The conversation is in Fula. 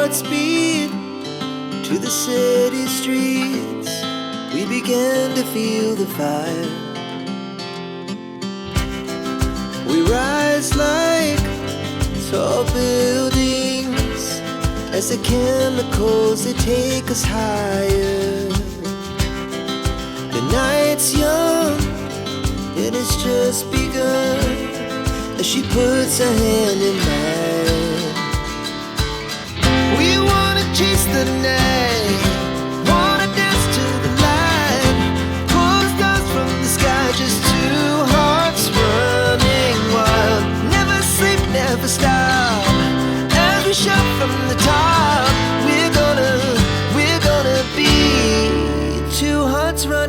hearts beat to the city streets. We began to feel the fire. We rise like tall buildings as the chemicals, they take us higher. The night's young and it's just begun as she puts her hand in mine. We wanna chase the night, wanna dance to the light, pull the stars from the sky, just two hearts running wild. Never sleep, never stop, as we shout from the top. We're gonna be two hearts running.